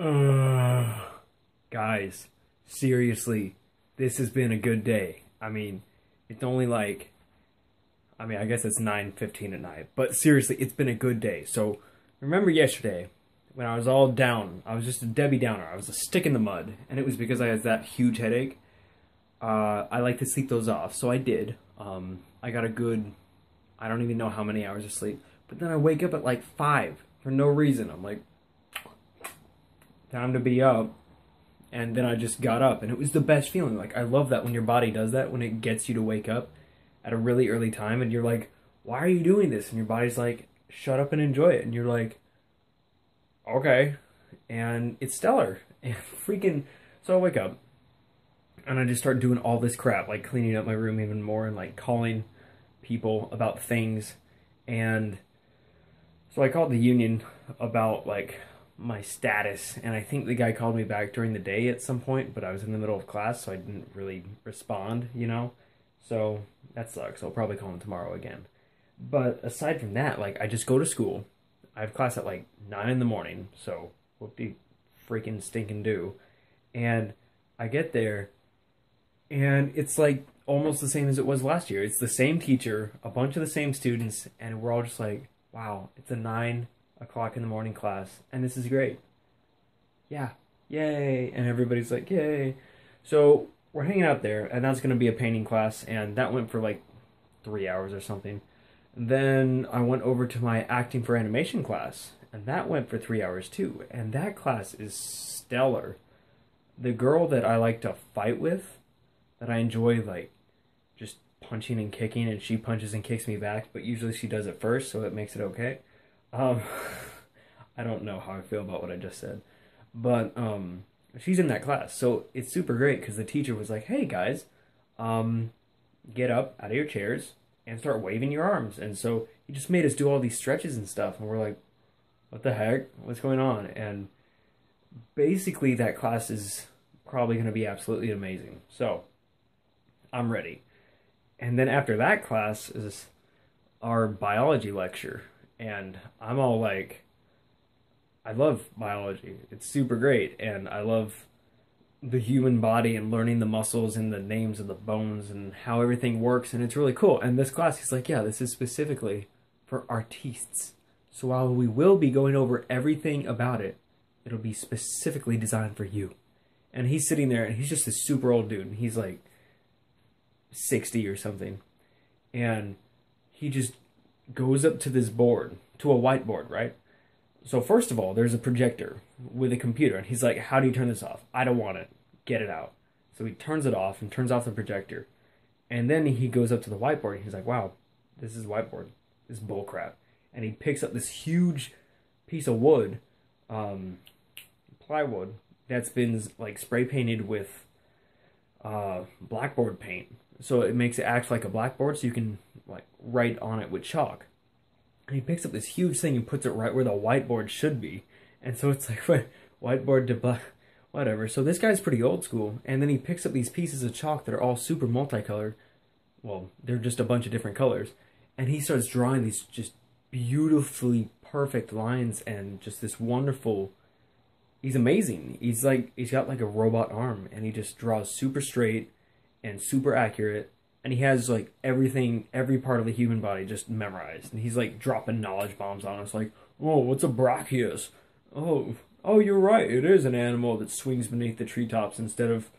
Uh, Guys, seriously, this has been a good day. I mean, it's only like, I guess it's 9:15 at night, but seriously, it's been a good day. So, remember yesterday when I was all down, I was just a Debbie Downer. I was a stick in the mud, and it was because I had that huge headache. I like to sleep those off, so I did. I got a good, I don't even know how many hours of sleep, but then I wake up at like 5 for no reason. I'm like, time to be up. And then I just got up, and it was the best feeling. Like, I love that when your body does that, when it gets you to wake up at a really early time, and you're like, why are you doing this? And your body's like, shut up and enjoy it. And you're like, okay. And it's stellar. And freaking, so I wake up, and I just start doing all this crap, like cleaning up my room even more, and like calling people about things. And so I called the union about like my status, and I think the guy called me back during the day at some point, but I was in the middle of class, so I didn't really respond. So that sucks. I'll probably call him tomorrow again. But aside from that, like, I just go to school. I have class at like 9 in the morning, so whoop de freaking stinking do. And I get there, and it's like almost the same as it was last year. It's the same teacher, a bunch of the same students, and we're all just like, wow, it's a 9 o'clock in the morning class, and this is great. Yeah, yay. And everybody's like, yay. So we're hanging out there, and that's going to be a painting class, and that went for like 3 hours or something. Then I went over to my acting for animation class, and that went for 3 hours too. And that class is stellar. The girl that I like to fight with, that I enjoy like just punching and kicking, and she punches and kicks me back, but usually she does it first, so it makes it okay. Um, I don't know how I feel about what I just said, but she's in that class, so it's super great because the teacher was like, "Hey guys, um, get up out of your chairs and start waving your arms." And so he just made us do all these stretches and stuff, and we're like, "What the heck? What's going on?" And basically, that class is probably going to be absolutely amazing. So I'm ready. And then after that class is our biology lecture, and I'm all like, I love biology. It's super great, and I love the human body and learning the muscles and the names of the bones and how everything works, and it's really cool. And this class, he's like, yeah, this is specifically for artistes. So while we will be going over everything about it, it'll be specifically designed for you. And he's sitting there, and he's just a super old dude. He's like 60 or something. And he just goes up to this board, to a whiteboard, right? So first of all, there's a projector with a computer, and he's like, how do you turn this off? I don't want it. Get it out. So he turns it off and turns off the projector. And then he goes up to the whiteboard, and he's like, wow, this is whiteboard. This is bullcrap. And he picks up this huge piece of wood, plywood, that's been like spray painted with blackboard paint. So it makes it act like a blackboard, so you can like write on it with chalk. And he picks up this huge thing and puts it right where the whiteboard should be. And so it's like whiteboard to black, whatever. So this guy's pretty old school. And then he picks up these pieces of chalk that are all super multicolored. Well, they're just a bunch of different colors. And he starts drawing these just beautifully perfect lines and just this wonderful. He's amazing. He's got like a robot arm, and he just draws super straight and super accurate. And he has like everything, every part of the human body just memorized. And he's like dropping knowledge bombs on us, like, oh, what's a brachius? Oh, you're right. It is an animal that swings beneath the treetops instead of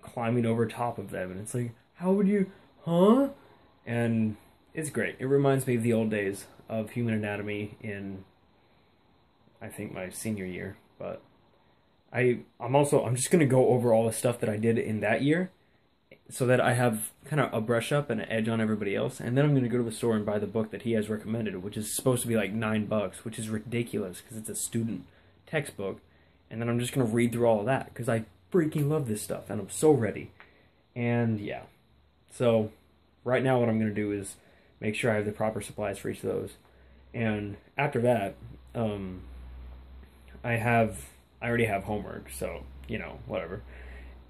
climbing over top of them. And it's like, how would you, huh? And it's great. It reminds me of the old days of human anatomy in, I think, my senior year. But I'm just gonna go over all the stuff that I did in that year, so that I have kind of a brush up and an edge on everybody else. And then I'm going to go to the store and buy the book that he has recommended, which is supposed to be like $9, which is ridiculous because it's a student textbook. And then I'm just going to read through all of that because I freaking love this stuff, and I'm so ready. And yeah, so right now what I'm going to do is make sure I have the proper supplies for each of those. And after that, I already have homework, so, whatever.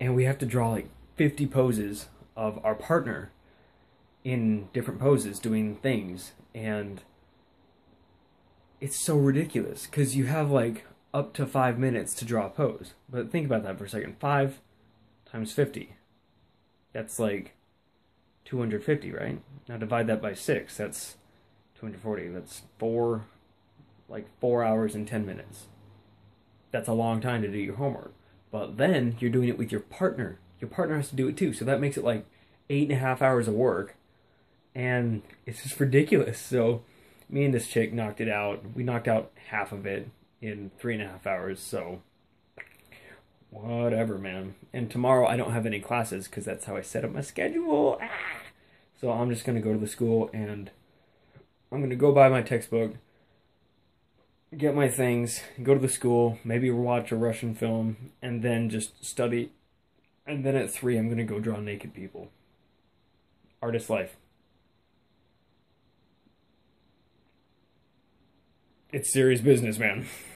And we have to draw like 50 poses of our partner in different poses doing things, and it's so ridiculous because you have like up to 5 minutes to draw a pose. But think about that for a second. 5 times 50. That's like 250, right? Now divide that by 6. That's 240. That's 4 hours and 10 minutes. That's a long time to do your homework. But then you're doing it with your partner. Your partner has to do it too. So that makes it like 8.5 hours of work. And it's just ridiculous. So me and this chick knocked it out. We knocked out half of it in 3.5 hours. So whatever, man. And tomorrow I don't have any classes because that's how I set up my schedule. So I'm just going to go to the school and I'm going to go buy my textbook, get my things, go to the school, maybe watch a Russian film, and then just study. And then at 3, I'm going to go draw naked people. Artist life. It's serious business, man.